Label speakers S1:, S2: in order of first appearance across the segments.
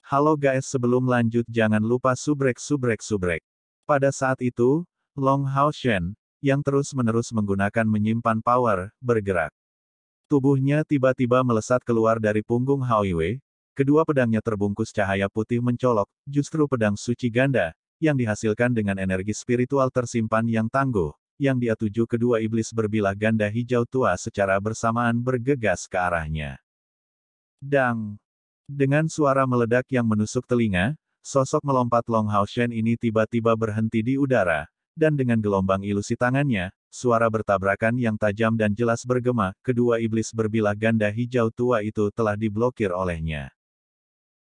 S1: Halo guys, sebelum lanjut jangan lupa subrek. Pada saat itu, Long Hao Shen, yang terus-menerus menggunakan menyimpan power, bergerak. Tubuhnya tiba-tiba melesat keluar dari punggung Hao Yue, kedua pedangnya terbungkus cahaya putih mencolok, justru pedang suci ganda, yang dihasilkan dengan energi spiritual tersimpan yang tangguh, yang dia tuju kedua iblis berbilah ganda hijau tua secara bersamaan bergegas ke arahnya. Dang! Dengan suara meledak yang menusuk telinga, sosok melompat Long Hao Shen ini tiba-tiba berhenti di udara, dan dengan gelombang ilusi tangannya, suara bertabrakan yang tajam dan jelas bergema, kedua iblis berbilah ganda hijau tua itu telah diblokir olehnya.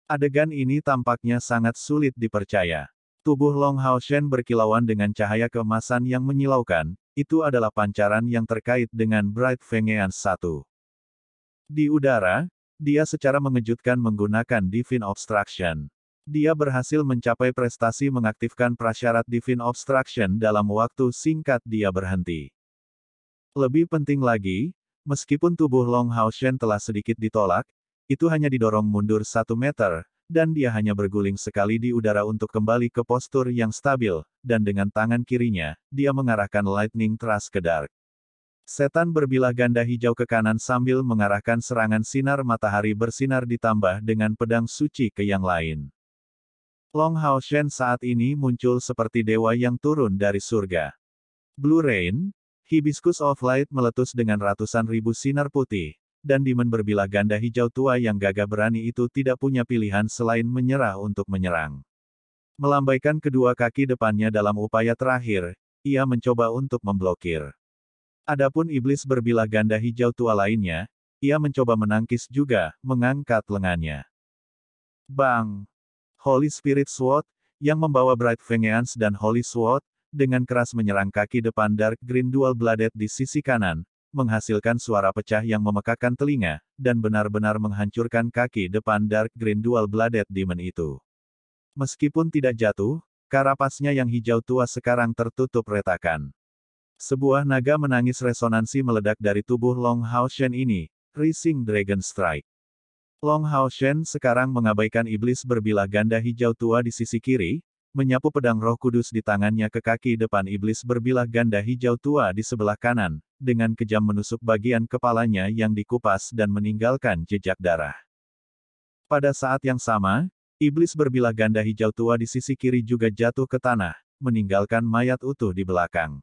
S1: Adegan ini tampaknya sangat sulit dipercaya. Tubuh Long Hao Shen berkilauan dengan cahaya keemasan yang menyilaukan, itu adalah pancaran yang terkait dengan Bright Fengeance 1. Di udara, dia secara mengejutkan menggunakan Divine Obstruction. Dia berhasil mencapai prestasi mengaktifkan prasyarat Divine Obstruction dalam waktu singkat dia berhenti. Lebih penting lagi, meskipun tubuh Long Hao Shen telah sedikit ditolak, itu hanya didorong mundur 1 meter, dan dia hanya berguling sekali di udara untuk kembali ke postur yang stabil, dan dengan tangan kirinya, dia mengarahkan Lightning Thrust ke Dark. Setan berbilah ganda hijau ke kanan sambil mengarahkan serangan sinar matahari bersinar ditambah dengan pedang suci ke yang lain. Long Hao Shen saat ini muncul seperti dewa yang turun dari surga. Blue Rain, Hibiscus of Light meletus dengan ratusan ribu sinar putih, dan Demon berbilah ganda hijau tua yang gagah berani itu tidak punya pilihan selain menyerah untuk menyerang. Melambaikan kedua kaki depannya dalam upaya terakhir, ia mencoba untuk memblokir. Adapun iblis berbilah ganda hijau tua lainnya, ia mencoba menangkis juga, mengangkat lengannya. Bang! Holy Spirit Sword, yang membawa Bright Vengeance dan Holy Sword, dengan keras menyerang kaki depan Dark Green Dual Blooded di sisi kanan, menghasilkan suara pecah yang memekakkan telinga, dan benar-benar menghancurkan kaki depan Dark Green Dual Blooded Demon itu. Meskipun tidak jatuh, karapasnya yang hijau tua sekarang tertutup retakan. Sebuah naga menangis resonansi meledak dari tubuh Long Hao Shen ini, Rising Dragon Strike. Long Hao Shen sekarang mengabaikan iblis berbilah ganda hijau tua di sisi kiri, menyapu pedang Roh Kudus di tangannya ke kaki depan iblis berbilah ganda hijau tua di sebelah kanan, dengan kejam menusuk bagian kepalanya yang dikupas dan meninggalkan jejak darah. Pada saat yang sama, iblis berbilah ganda hijau tua di sisi kiri juga jatuh ke tanah, meninggalkan mayat utuh di belakang.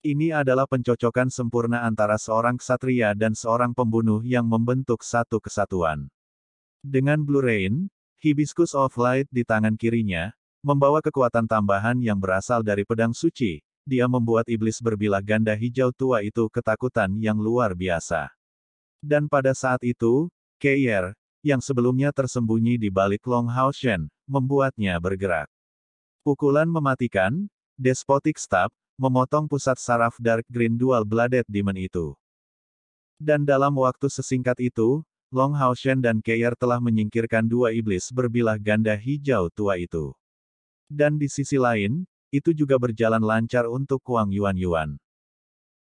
S1: Ini adalah pencocokan sempurna antara seorang ksatria dan seorang pembunuh yang membentuk satu kesatuan. Dengan Blue Rain, Hibiscus of Light di tangan kirinya, membawa kekuatan tambahan yang berasal dari pedang suci, dia membuat iblis berbilah ganda hijau tua itu ketakutan yang luar biasa. Dan pada saat itu, Keier, yang sebelumnya tersembunyi di balik Long Hao Shen, membuatnya bergerak. Pukulan mematikan, Despotic Stab, memotong pusat saraf Dark Green Dual Blooded Demon itu. Dan dalam waktu sesingkat itu, Long Hao Shen dan Keier telah menyingkirkan dua iblis berbilah ganda hijau tua itu. Dan di sisi lain, itu juga berjalan lancar untuk Wang Yuan.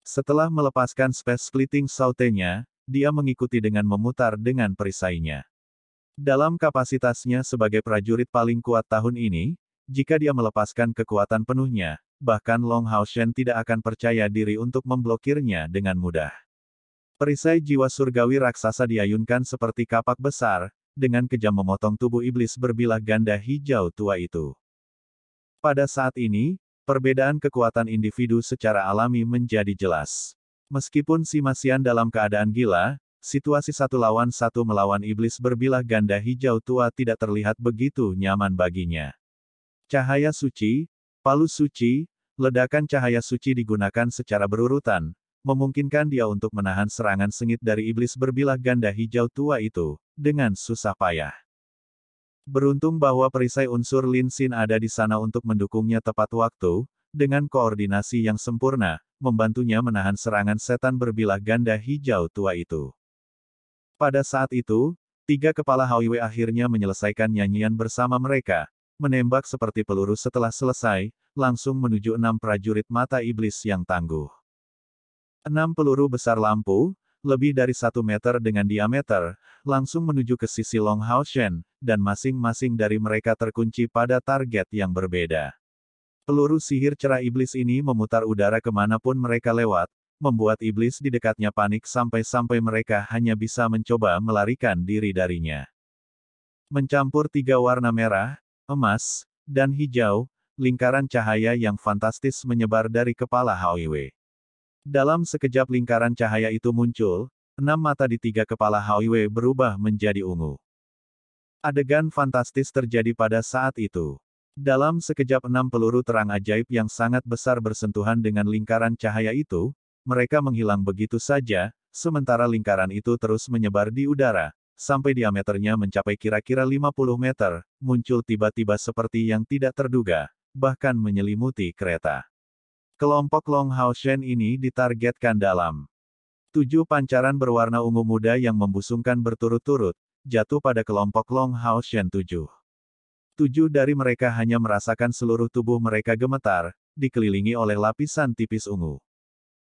S1: Setelah melepaskan Space Splitting Saute-nya, dia mengikuti dengan memutar dengan perisainya. Dalam kapasitasnya sebagai prajurit paling kuat tahun ini, jika dia melepaskan kekuatan penuhnya, bahkan Long Hao Shen tidak akan percaya diri untuk memblokirnya dengan mudah. Perisai jiwa surgawi raksasa diayunkan seperti kapak besar, dengan kejam memotong tubuh iblis berbilah ganda hijau tua itu. Pada saat ini, perbedaan kekuatan individu secara alami menjadi jelas. Meskipun si Masian dalam keadaan gila, situasi 1 lawan 1 melawan iblis berbilah ganda hijau tua tidak terlihat begitu nyaman baginya. Cahaya suci, palu suci, ledakan cahaya suci digunakan secara berurutan, memungkinkan dia untuk menahan serangan sengit dari iblis berbilah ganda hijau tua itu, dengan susah payah. Beruntung bahwa perisai unsur Lin Xin ada di sana untuk mendukungnya tepat waktu, dengan koordinasi yang sempurna, membantunya menahan serangan setan berbilah ganda hijau tua itu. Pada saat itu, 3 kepala Hao Yue akhirnya menyelesaikan nyanyian bersama mereka, menembak seperti peluru setelah selesai, langsung menuju 6 prajurit mata iblis yang tangguh. 6 peluru besar lampu, lebih dari 1 meter dengan diameter, langsung menuju ke sisi Long Hao Shen, dan masing-masing dari mereka terkunci pada target yang berbeda. Peluru sihir cerah iblis ini memutar udara kemanapun mereka lewat, membuat iblis di dekatnya panik sampai-sampai mereka hanya bisa mencoba melarikan diri darinya. Mencampur tiga warna merah, emas, dan hijau, lingkaran cahaya yang fantastis menyebar dari kepala Hauiwei. Dalam sekejap lingkaran cahaya itu muncul, 6 mata di tiga kepala Hauiwei berubah menjadi ungu. Adegan fantastis terjadi pada saat itu. Dalam sekejap 6 peluru terang ajaib yang sangat besar bersentuhan dengan lingkaran cahaya itu, mereka menghilang begitu saja, sementara lingkaran itu terus menyebar di udara, sampai diameternya mencapai kira-kira 50 meter, muncul tiba-tiba seperti yang tidak terduga, bahkan menyelimuti kereta. Kelompok Long Hao Shen ini ditargetkan dalam 7 pancaran berwarna ungu muda yang membusungkan berturut-turut, jatuh pada kelompok Long Hao Shen 7. 7 dari mereka hanya merasakan seluruh tubuh mereka gemetar, dikelilingi oleh lapisan tipis ungu.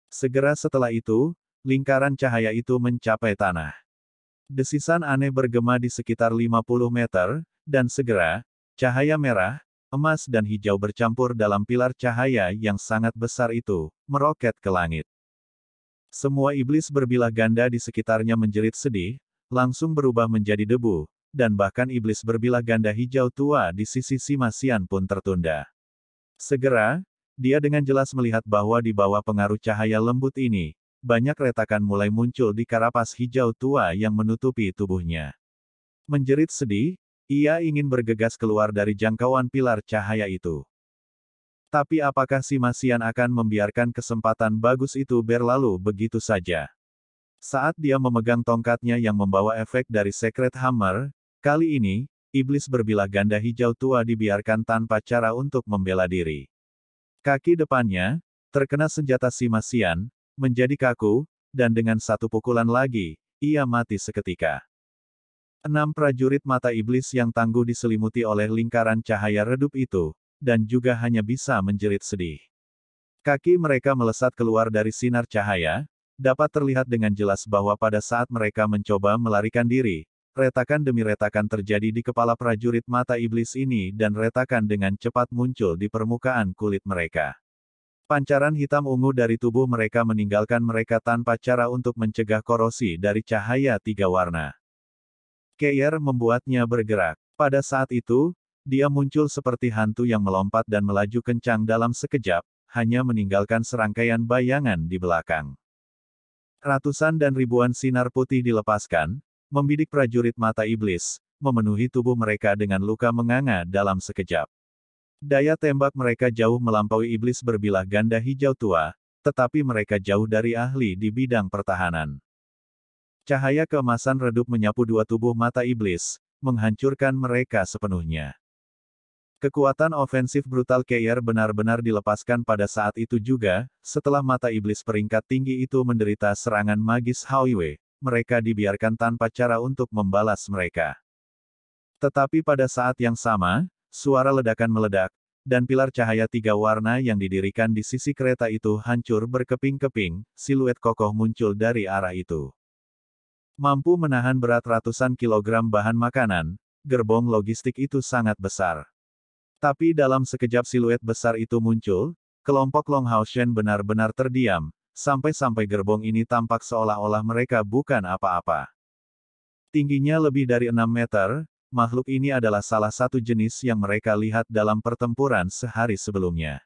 S1: Segera setelah itu, lingkaran cahaya itu mencapai tanah. Desisan aneh bergema di sekitar 50 meter, dan segera, cahaya merah, emas dan hijau bercampur dalam pilar cahaya yang sangat besar itu, meroket ke langit. Semua iblis berbilah ganda di sekitarnya menjerit sedih, langsung berubah menjadi debu, dan bahkan iblis berbilah ganda hijau tua di sisi Simasian pun tertunda. Segera, dia dengan jelas melihat bahwa di bawah pengaruh cahaya lembut ini, banyak retakan mulai muncul di karapas hijau tua yang menutupi tubuhnya. Menjerit sedih, ia ingin bergegas keluar dari jangkauan pilar cahaya itu. Tapi apakah Simasian akan membiarkan kesempatan bagus itu berlalu begitu saja? Saat dia memegang tongkatnya yang membawa efek dari Secret Hammer, kali ini, iblis berbilah ganda hijau tua dibiarkan tanpa cara untuk membela diri. Kaki depannya, terkena senjata Simasian, menjadi kaku, dan dengan satu pukulan lagi, ia mati seketika. 6 prajurit mata iblis yang tangguh diselimuti oleh lingkaran cahaya redup itu, dan juga hanya bisa menjerit sedih. Kaki mereka melesat keluar dari sinar cahaya, dapat terlihat dengan jelas bahwa pada saat mereka mencoba melarikan diri, retakan demi retakan terjadi di kepala prajurit mata iblis ini dan retakan dengan cepat muncul di permukaan kulit mereka. Pancaran hitam ungu dari tubuh mereka meninggalkan mereka tanpa cara untuk mencegah korosi dari cahaya tiga warna. Keir membuatnya bergerak. Pada saat itu, dia muncul seperti hantu yang melompat dan melaju kencang dalam sekejap, hanya meninggalkan serangkaian bayangan di belakang. Ratusan dan ribuan sinar putih dilepaskan, membidik prajurit mata iblis, memenuhi tubuh mereka dengan luka menganga dalam sekejap. Daya tembak mereka jauh melampaui iblis berbilah ganda hijau tua, tetapi mereka jauh dari ahli di bidang pertahanan. Cahaya keemasan redup menyapu dua tubuh mata iblis, menghancurkan mereka sepenuhnya. Kekuatan ofensif brutal Keir benar-benar dilepaskan pada saat itu juga, setelah mata iblis peringkat tinggi itu menderita serangan magis Hauiwei, mereka dibiarkan tanpa cara untuk membalas mereka. Tetapi pada saat yang sama, suara ledakan meledak, dan pilar cahaya tiga warna yang didirikan di sisi kereta itu hancur berkeping-keping, siluet kokoh muncul dari arah itu. Mampu menahan berat ratusan kilogram bahan makanan, gerbong logistik itu sangat besar. Tapi dalam sekejap siluet besar itu muncul, kelompok Long Hao Shen benar-benar terdiam, sampai-sampai gerbong ini tampak seolah-olah mereka bukan apa-apa. Tingginya lebih dari 6 meter, makhluk ini adalah salah satu jenis yang mereka lihat dalam pertempuran sehari sebelumnya.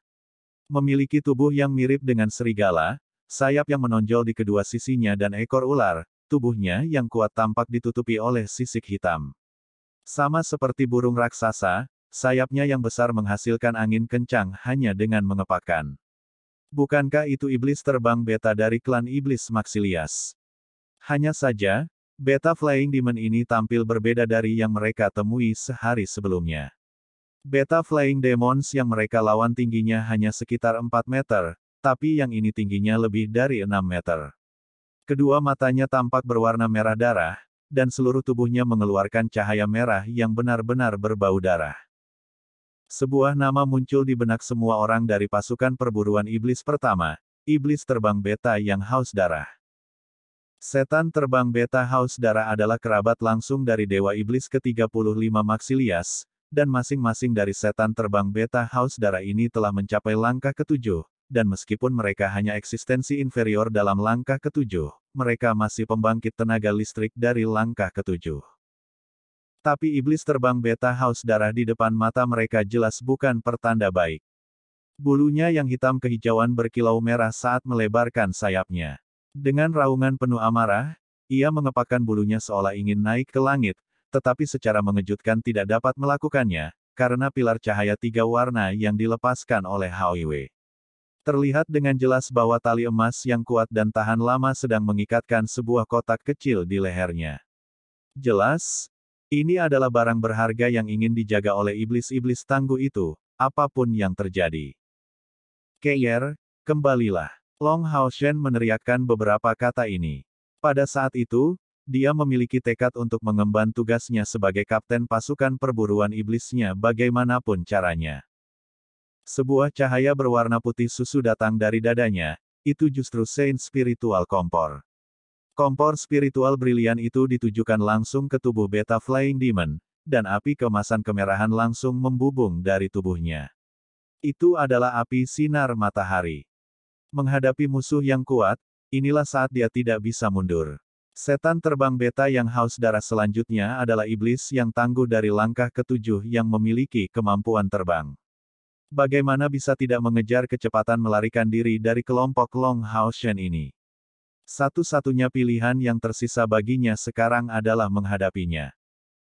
S1: Memiliki tubuh yang mirip dengan serigala, sayap yang menonjol di kedua sisinya dan ekor ular, tubuhnya yang kuat tampak ditutupi oleh sisik hitam. Sama seperti burung raksasa, sayapnya yang besar menghasilkan angin kencang hanya dengan mengepakkan. Bukankah itu iblis terbang beta dari klan iblis Maxilias? Hanya saja, beta Flying Demon ini tampil berbeda dari yang mereka temui sehari sebelumnya. Beta Flying Demons yang mereka lawan tingginya hanya sekitar 4 meter, tapi yang ini tingginya lebih dari 6 meter. Kedua matanya tampak berwarna merah darah, dan seluruh tubuhnya mengeluarkan cahaya merah yang benar-benar berbau darah. Sebuah nama muncul di benak semua orang dari pasukan perburuan iblis pertama, iblis terbang beta yang haus darah. Setan terbang Beta Haus Darah adalah kerabat langsung dari Dewa Iblis ke-35 Maxilias, dan masing-masing dari setan terbang Beta Haus Darah ini telah mencapai langkah ketujuh, dan meskipun mereka hanya eksistensi inferior dalam langkah ketujuh, mereka masih pembangkit tenaga listrik dari langkah ketujuh. Tapi iblis terbang Beta Haus Darah di depan mata mereka jelas bukan pertanda baik. Bulunya yang hitam kehijauan berkilau merah saat melebarkan sayapnya. Dengan raungan penuh amarah, ia mengepakkan bulunya seolah ingin naik ke langit, tetapi secara mengejutkan tidak dapat melakukannya, karena pilar cahaya tiga warna yang dilepaskan oleh Hao Wei. Terlihat dengan jelas bahwa tali emas yang kuat dan tahan lama sedang mengikatkan sebuah kotak kecil di lehernya. Jelas, ini adalah barang berharga yang ingin dijaga oleh iblis-iblis tangguh itu, apapun yang terjadi. Keir, kembalilah. Long Hao Shen meneriakkan beberapa kata ini. Pada saat itu, dia memiliki tekad untuk mengemban tugasnya sebagai kapten pasukan perburuan iblisnya bagaimanapun caranya. Sebuah cahaya berwarna putih susu datang dari dadanya, itu justru Saint Spiritual Kompor. Kompor spiritual brilian itu ditujukan langsung ke tubuh Beta Flying Demon, dan api keemasan kemerahan langsung membubung dari tubuhnya. Itu adalah api sinar matahari. Menghadapi musuh yang kuat, inilah saat dia tidak bisa mundur. Setan terbang Beta yang haus darah selanjutnya adalah iblis yang tangguh dari langkah ketujuh yang memiliki kemampuan terbang. Bagaimana bisa tidak mengejar kecepatan melarikan diri dari kelompok Long Hao Shen ini? Satu-satunya pilihan yang tersisa baginya sekarang adalah menghadapinya.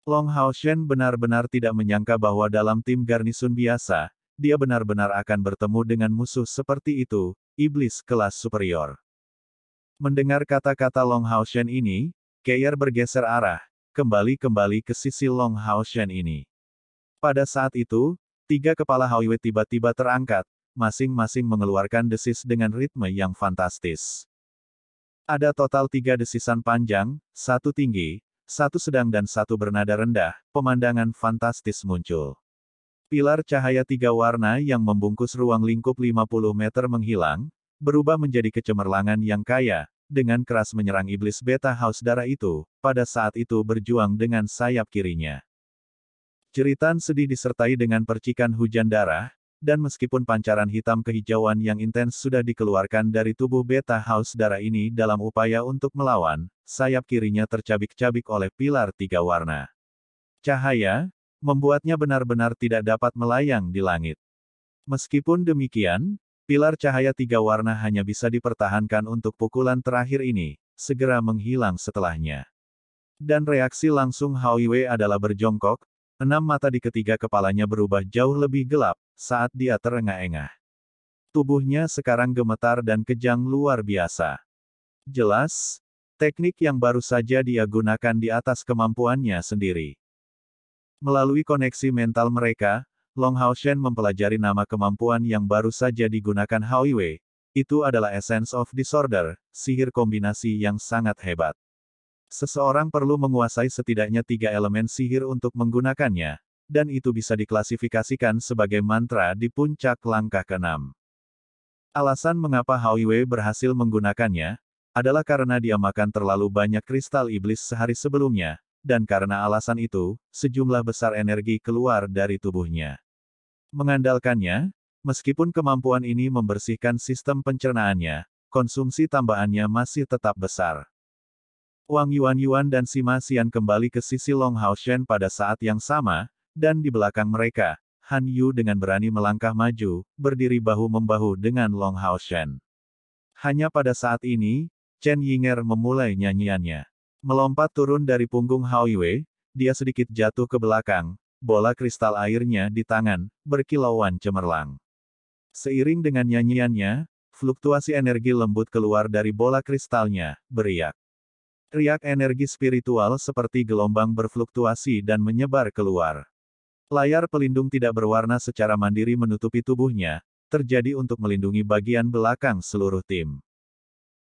S1: Long Hao Shen benar-benar tidak menyangka bahwa dalam tim garnison biasa, dia benar-benar akan bertemu dengan musuh seperti itu, iblis kelas superior. Mendengar kata-kata Long Hao Shen ini, Keir bergeser arah, kembali ke sisi Long Hao Shen ini. Pada saat itu, tiga kepala Hao Wei tiba-tiba terangkat, masing-masing mengeluarkan desis dengan ritme yang fantastis. Ada total 3 desisan panjang, satu tinggi, satu sedang dan satu bernada rendah, pemandangan fantastis muncul. Pilar cahaya tiga warna yang membungkus ruang lingkup 50 meter menghilang, berubah menjadi kecemerlangan yang kaya, dengan keras menyerang iblis Beta Haus Darah itu, pada saat itu berjuang dengan sayap kirinya. Jeritan sedih disertai dengan percikan hujan darah, dan meskipun pancaran hitam kehijauan yang intens sudah dikeluarkan dari tubuh Beta Haus Darah ini dalam upaya untuk melawan, sayap kirinya tercabik-cabik oleh pilar tiga warna. Cahaya, membuatnya benar-benar tidak dapat melayang di langit. Meskipun demikian, pilar cahaya tiga warna hanya bisa dipertahankan untuk pukulan terakhir ini, segera menghilang setelahnya. Dan reaksi langsung Hao Wei adalah berjongkok, 6 mata di ketiga kepalanya berubah jauh lebih gelap, saat dia terengah-engah. Tubuhnya sekarang gemetar dan kejang luar biasa. Jelas, teknik yang baru saja dia gunakan di atas kemampuannya sendiri. Melalui koneksi mental mereka, Long Hao Shen mempelajari nama kemampuan yang baru saja digunakan Hao Wei. Itu adalah Essence of Disorder, sihir kombinasi yang sangat hebat. Seseorang perlu menguasai setidaknya 3 elemen sihir untuk menggunakannya, dan itu bisa diklasifikasikan sebagai mantra di puncak langkah ke-6. Alasan mengapa Hao Wei berhasil menggunakannya, adalah karena dia makan terlalu banyak kristal iblis sehari sebelumnya, dan karena alasan itu, sejumlah besar energi keluar dari tubuhnya. Mengandalkannya, meskipun kemampuan ini membersihkan sistem pencernaannya, konsumsi tambahannya masih tetap besar. Wang Yuan dan Sima Xian kembali ke sisi Long Hao Shen pada saat yang sama, dan di belakang mereka, Han Yu dengan berani melangkah maju, berdiri bahu-membahu dengan Long Hao Shen. Hanya pada saat ini, Chen Yinger memulai nyanyiannya. Melompat turun dari punggung Hao Wei, dia sedikit jatuh ke belakang, bola kristal airnya di tangan, berkilauan cemerlang. Seiring dengan nyanyiannya, fluktuasi energi lembut keluar dari bola kristalnya, beriak. Riak energi spiritual seperti gelombang berfluktuasi dan menyebar keluar. Layar pelindung tidak berwarna secara mandiri menutupi tubuhnya, terjadi untuk melindungi bagian belakang seluruh tim.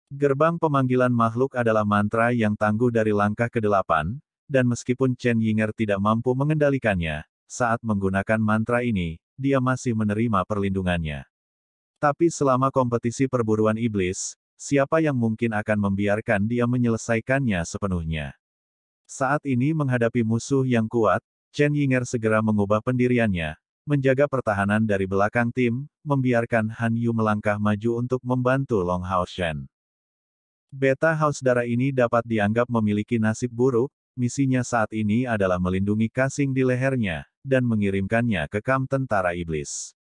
S1: Gerbang pemanggilan makhluk adalah mantra yang tangguh dari langkah ke-8, dan meskipun Chen Yinger tidak mampu mengendalikannya, saat menggunakan mantra ini, dia masih menerima perlindungannya. Tapi selama kompetisi perburuan iblis, siapa yang mungkin akan membiarkan dia menyelesaikannya sepenuhnya. Saat ini menghadapi musuh yang kuat, Chen Yinger segera mengubah pendiriannya, menjaga pertahanan dari belakang tim, membiarkan Han Yu melangkah maju untuk membantu Long Hao Shen. Beta House darah ini dapat dianggap memiliki nasib buruk, misinya saat ini adalah melindungi casing di lehernya, dan mengirimkannya ke kamp tentara iblis.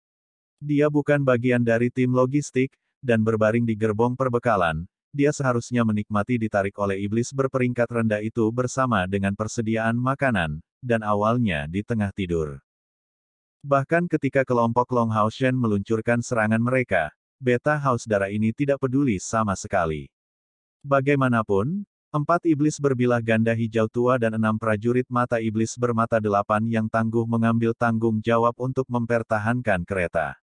S1: Dia bukan bagian dari tim logistik, dan berbaring di gerbong perbekalan, dia seharusnya menikmati ditarik oleh iblis berperingkat rendah itu bersama dengan persediaan makanan, dan awalnya di tengah tidur. Bahkan ketika kelompok Long Hao Shen meluncurkan serangan mereka, Beta House darah ini tidak peduli sama sekali. Bagaimanapun, 4 iblis berbilah ganda hijau tua dan 6 prajurit mata iblis bermata 8 yang tangguh mengambil tanggung jawab untuk mempertahankan kereta.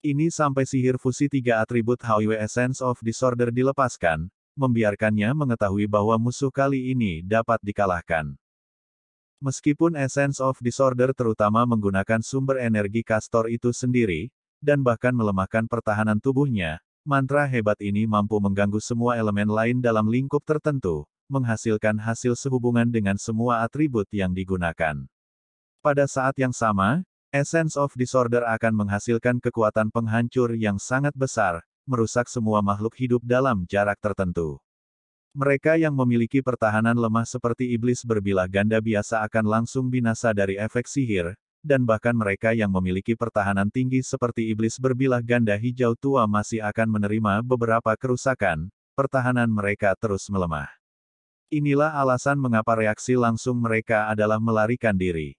S1: Ini sampai sihir fusi 3 atribut Highway Essence of Disorder dilepaskan, membiarkannya mengetahui bahwa musuh kali ini dapat dikalahkan. Meskipun Essence of Disorder terutama menggunakan sumber energi Castor itu sendiri, dan bahkan melemahkan pertahanan tubuhnya, mantra hebat ini mampu mengganggu semua elemen lain dalam lingkup tertentu, menghasilkan hasil sehubungan dengan semua atribut yang digunakan. Pada saat yang sama, Essence of Disorder akan menghasilkan kekuatan penghancur yang sangat besar, merusak semua makhluk hidup dalam jarak tertentu. Mereka yang memiliki pertahanan lemah seperti iblis berbilah ganda biasa akan langsung binasa dari efek sihir, dan bahkan mereka yang memiliki pertahanan tinggi seperti iblis berbilah ganda hijau tua masih akan menerima beberapa kerusakan, pertahanan mereka terus melemah. Inilah alasan mengapa reaksi langsung mereka adalah melarikan diri.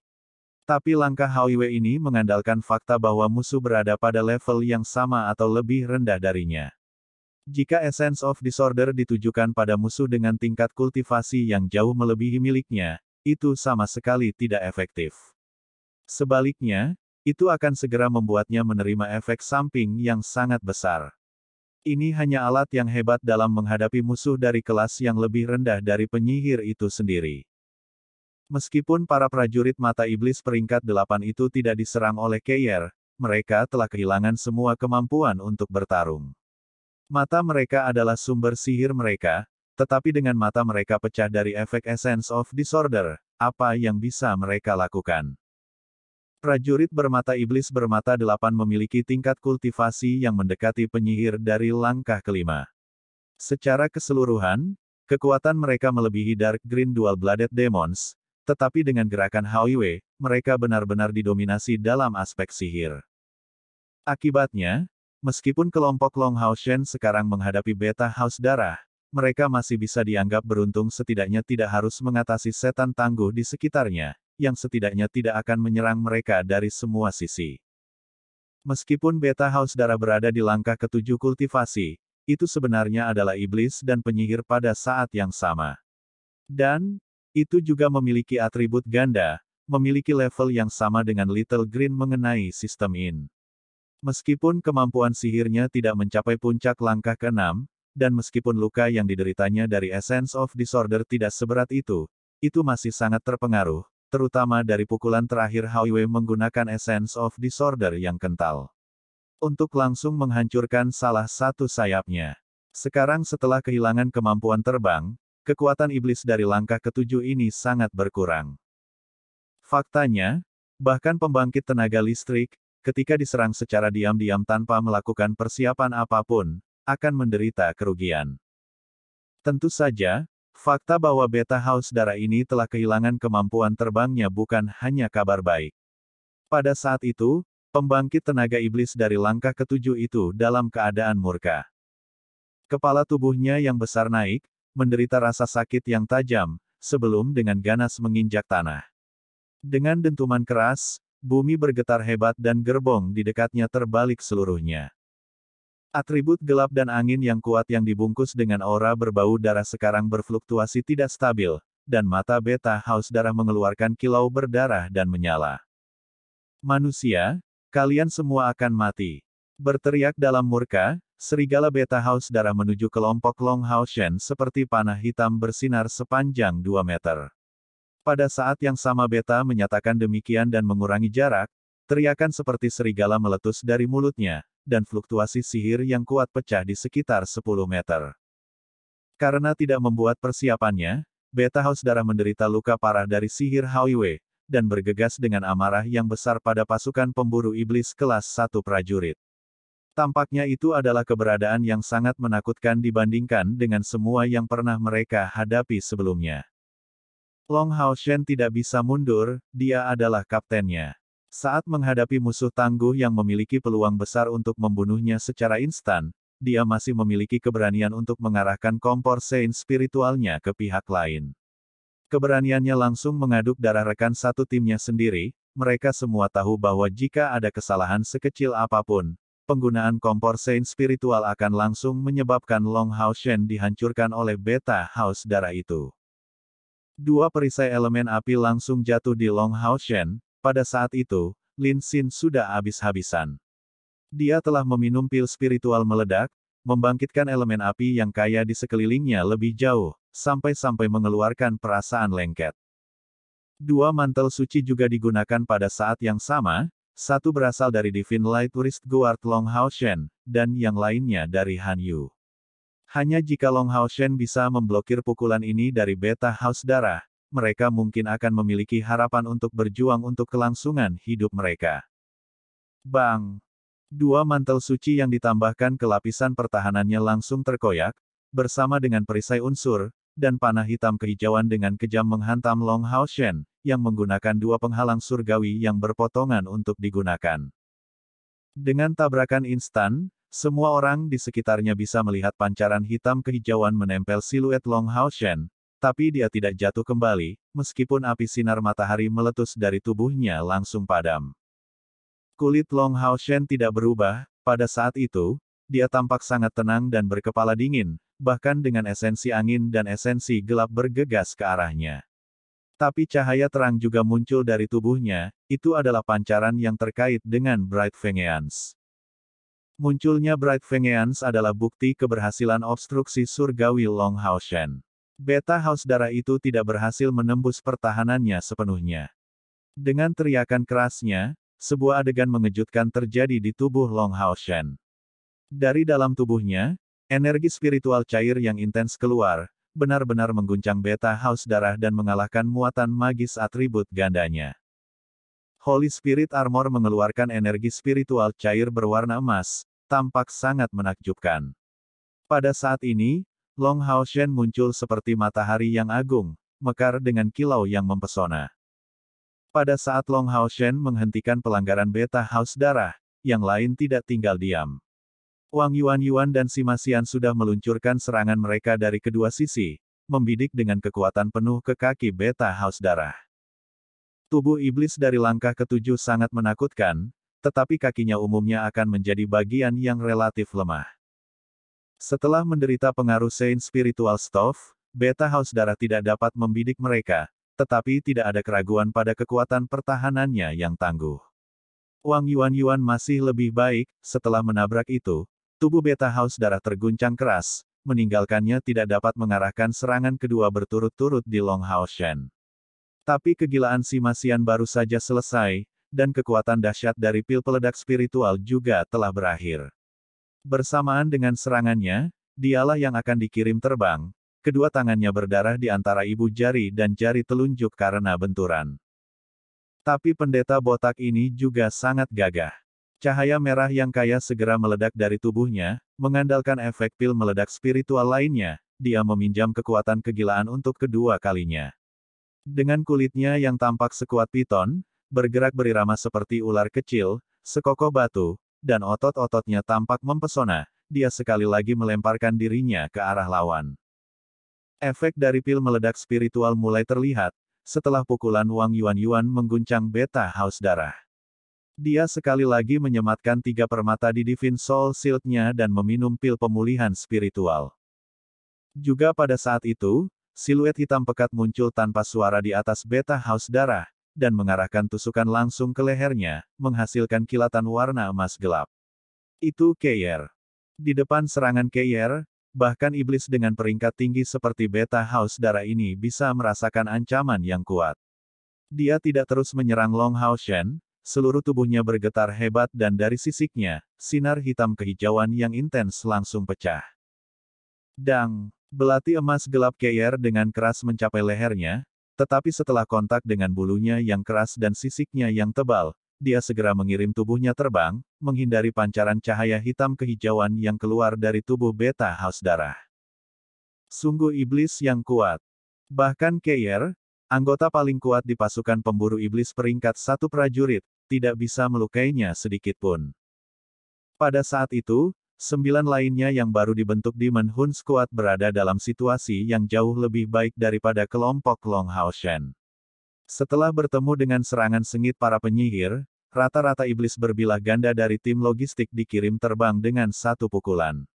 S1: Tapi langkah Highway ini mengandalkan fakta bahwa musuh berada pada level yang sama atau lebih rendah darinya. Jika Essence of Disorder ditujukan pada musuh dengan tingkat kultivasi yang jauh melebihi miliknya, itu sama sekali tidak efektif. Sebaliknya, itu akan segera membuatnya menerima efek samping yang sangat besar. Ini hanya alat yang hebat dalam menghadapi musuh dari kelas yang lebih rendah dari penyihir itu sendiri. Meskipun para prajurit mata iblis peringkat 8 itu tidak diserang oleh Keyer, mereka telah kehilangan semua kemampuan untuk bertarung. Mata mereka adalah sumber sihir mereka, tetapi dengan mata mereka pecah dari efek Essence of Disorder, apa yang bisa mereka lakukan? Prajurit bermata iblis bermata 8 memiliki tingkat kultivasi yang mendekati penyihir dari langkah kelima. Secara keseluruhan, kekuatan mereka melebihi Dark Green Dual-Blooded Demons, tetapi dengan gerakan Highway, mereka benar-benar didominasi dalam aspek sihir. Akibatnya, meskipun kelompok Long Hao Shen sekarang menghadapi Beta House darah, mereka masih bisa dianggap beruntung setidaknya tidak harus mengatasi setan tangguh di sekitarnya, yang setidaknya tidak akan menyerang mereka dari semua sisi. Meskipun Beta House darah berada di langkah ke-7 kultivasi, itu sebenarnya adalah iblis dan penyihir pada saat yang sama. Dan, itu juga memiliki atribut ganda, memiliki level yang sama dengan Little Green mengenai sistem In. Meskipun kemampuan sihirnya tidak mencapai puncak langkah ke-6, dan meskipun luka yang dideritanya dari Essence of Disorder tidak seberat itu masih sangat terpengaruh, terutama dari pukulan terakhir Highway menggunakan Essence of Disorder yang kental. Untuk langsung menghancurkan salah satu sayapnya. Sekarang setelah kehilangan kemampuan terbang, kekuatan iblis dari langkah ke-7 ini sangat berkurang. Faktanya, bahkan pembangkit tenaga listrik, ketika diserang secara diam-diam tanpa melakukan persiapan apapun, akan menderita kerugian. Tentu saja, fakta bahwa Beta House darah ini telah kehilangan kemampuan terbangnya bukan hanya kabar baik. Pada saat itu, pembangkit tenaga iblis dari langkah ke-7 itu dalam keadaan murka. Kepala tubuhnya yang besar naik, menderita rasa sakit yang tajam, sebelum dengan ganas menginjak tanah. Dengan dentuman keras, bumi bergetar hebat dan gerbong di dekatnya terbalik seluruhnya. Atribut gelap dan angin yang kuat yang dibungkus dengan aura berbau darah sekarang berfluktuasi tidak stabil, dan mata Beta House darah mengeluarkan kilau berdarah dan menyala. Manusia, kalian semua akan mati. Berteriak dalam murka, serigala Beta House darah menuju kelompok Long Hao Shen seperti panah hitam bersinar sepanjang 2 meter. Pada saat yang sama Beta menyatakan demikian dan mengurangi jarak, teriakan seperti serigala meletus dari mulutnya, dan fluktuasi sihir yang kuat pecah di sekitar 10 meter. Karena tidak membuat persiapannya, Beta Haus Darah menderita luka parah dari sihir Hauiwei, dan bergegas dengan amarah yang besar pada pasukan pemburu iblis kelas 1 prajurit. Tampaknya itu adalah keberadaan yang sangat menakutkan dibandingkan dengan semua yang pernah mereka hadapi sebelumnya. Long Hao Shen tidak bisa mundur, dia adalah kaptennya. Saat menghadapi musuh tangguh yang memiliki peluang besar untuk membunuhnya secara instan, dia masih memiliki keberanian untuk mengarahkan kompor Saint spiritualnya ke pihak lain. Keberaniannya langsung mengaduk darah rekan satu timnya sendiri, mereka semua tahu bahwa jika ada kesalahan sekecil apapun, penggunaan kompor Saint spiritual akan langsung menyebabkan Long Hao Shen dihancurkan oleh Beta Haus Darah itu. Dua perisai elemen api langsung jatuh di Long Hao Shen. Pada saat itu, Lin Xin sudah habis-habisan. Dia telah meminum pil spiritual meledak, membangkitkan elemen api yang kaya di sekelilingnya lebih jauh, sampai-sampai mengeluarkan perasaan lengket. Dua mantel suci juga digunakan pada saat yang sama, satu berasal dari Divine Light Wrist Guard Long Hao Shen, dan yang lainnya dari Han Yu. Hanya jika Long Hao Shen bisa memblokir pukulan ini dari Beta Haus Darah, mereka mungkin akan memiliki harapan untuk berjuang untuk kelangsungan hidup mereka. Bang! Dua mantel suci yang ditambahkan ke lapisan pertahanannya langsung terkoyak, bersama dengan perisai unsur, dan panah hitam kehijauan dengan kejam menghantam Long Hao Shen, yang menggunakan dua penghalang surgawi yang berpotongan untuk digunakan. Dengan tabrakan instan, semua orang di sekitarnya bisa melihat pancaran hitam kehijauan menempel siluet Long Hao Shen, tapi dia tidak jatuh kembali, meskipun api sinar matahari meletus dari tubuhnya langsung padam. Kulit Long Hao Shen tidak berubah, pada saat itu, dia tampak sangat tenang dan berkepala dingin, bahkan dengan esensi angin dan esensi gelap bergegas ke arahnya. Tapi cahaya terang juga muncul dari tubuhnya, itu adalah pancaran yang terkait dengan Bright Vengeance. Munculnya Bright Vengeance adalah bukti keberhasilan obstruksi surgawi Long Hao Shen. Beta Haus Darah itu tidak berhasil menembus pertahanannya sepenuhnya. Dengan teriakan kerasnya, sebuah adegan mengejutkan terjadi di tubuh Long Hao Shen. Dari dalam tubuhnya, energi spiritual cair yang intens keluar, benar-benar mengguncang Beta Haus Darah dan mengalahkan muatan magis atribut gandanya. Holy Spirit Armor mengeluarkan energi spiritual cair berwarna emas, tampak sangat menakjubkan. Pada saat ini, Long Hao Shen muncul seperti matahari yang agung, mekar dengan kilau yang mempesona. Pada saat Long Hao Shen menghentikan pelanggaran Beta Haus Darah, yang lain tidak tinggal diam. Wang Yuan dan Sima Xian sudah meluncurkan serangan mereka dari kedua sisi, membidik dengan kekuatan penuh ke kaki Beta Haus Darah. Tubuh iblis dari langkah ketujuh sangat menakutkan, tetapi kakinya umumnya akan menjadi bagian yang relatif lemah. Setelah menderita pengaruh Saint Spiritual Stuff, Beta Haus Darah tidak dapat membidik mereka, tetapi tidak ada keraguan pada kekuatan pertahanannya yang tangguh. Wang Yuan masih lebih baik, setelah menabrak itu, tubuh Beta Haus Darah terguncang keras, meninggalkannya tidak dapat mengarahkan serangan kedua berturut-turut di Long Hao Shen. Tapi kegilaan Sima Xian baru saja selesai, dan kekuatan dahsyat dari pil peledak spiritual juga telah berakhir. Bersamaan dengan serangannya, dialah yang akan dikirim terbang. Kedua tangannya berdarah di antara ibu jari dan jari telunjuk karena benturan. Tapi pendeta botak ini juga sangat gagah. Cahaya merah yang kaya segera meledak dari tubuhnya, mengandalkan efek pil meledak spiritual lainnya, dia meminjam kekuatan kegilaan untuk kedua kalinya. Dengan kulitnya yang tampak sekuat piton, bergerak berirama seperti ular kecil, sekokoh batu, dan otot-ototnya tampak mempesona, dia sekali lagi melemparkan dirinya ke arah lawan. Efek dari pil meledak spiritual mulai terlihat, setelah pukulan Wang Yuan mengguncang Beta Haus Darah. Dia sekali lagi menyematkan 3 permata di Divine Soul Shield-nya dan meminum pil pemulihan spiritual. Juga pada saat itu, siluet hitam pekat muncul tanpa suara di atas Beta Haus Darah, dan mengarahkan tusukan langsung ke lehernya, menghasilkan kilatan warna emas gelap. Itu Keier. Di depan serangan Keier, bahkan iblis dengan peringkat tinggi seperti Beta Haus Darah ini bisa merasakan ancaman yang kuat. Dia tidak terus menyerang Long Hao Shen, seluruh tubuhnya bergetar hebat dan dari sisiknya, sinar hitam kehijauan yang intens langsung pecah. Dang! Belati emas gelap Keir dengan keras mencapai lehernya, tetapi setelah kontak dengan bulunya yang keras dan sisiknya yang tebal, dia segera mengirim tubuhnya terbang, menghindari pancaran cahaya hitam kehijauan yang keluar dari tubuh beta haus darah. Sungguh iblis yang kuat. Bahkan Keir, anggota paling kuat di pasukan pemburu iblis peringkat 1 prajurit, tidak bisa melukainya sedikitpun. Pada saat itu, 9 lainnya yang baru dibentuk Demon Hun Squad berada dalam situasi yang jauh lebih baik daripada kelompok Long Hao Shen. Setelah bertemu dengan serangan sengit para penyihir, rata-rata iblis berbilah ganda dari tim logistik dikirim terbang dengan satu pukulan.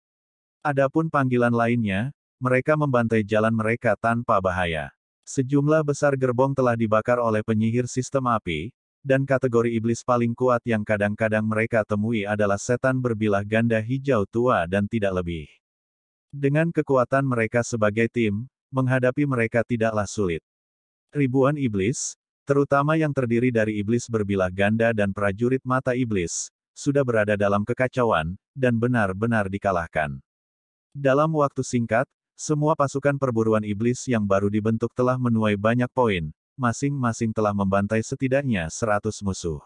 S1: Adapun panggilan lainnya, mereka membantai jalan mereka tanpa bahaya. Sejumlah besar gerbong telah dibakar oleh penyihir sistem api, dan kategori iblis paling kuat yang kadang-kadang mereka temui adalah setan berbilah ganda hijau tua dan tidak lebih. Dengan kekuatan mereka sebagai tim, menghadapi mereka tidaklah sulit. Ribuan iblis, terutama yang terdiri dari iblis berbilah ganda dan prajurit mata iblis, sudah berada dalam kekacauan, dan benar-benar dikalahkan. Dalam waktu singkat, semua pasukan perburuan iblis yang baru dibentuk telah menuai banyak poin, masing-masing telah membantai setidaknya 100 musuh.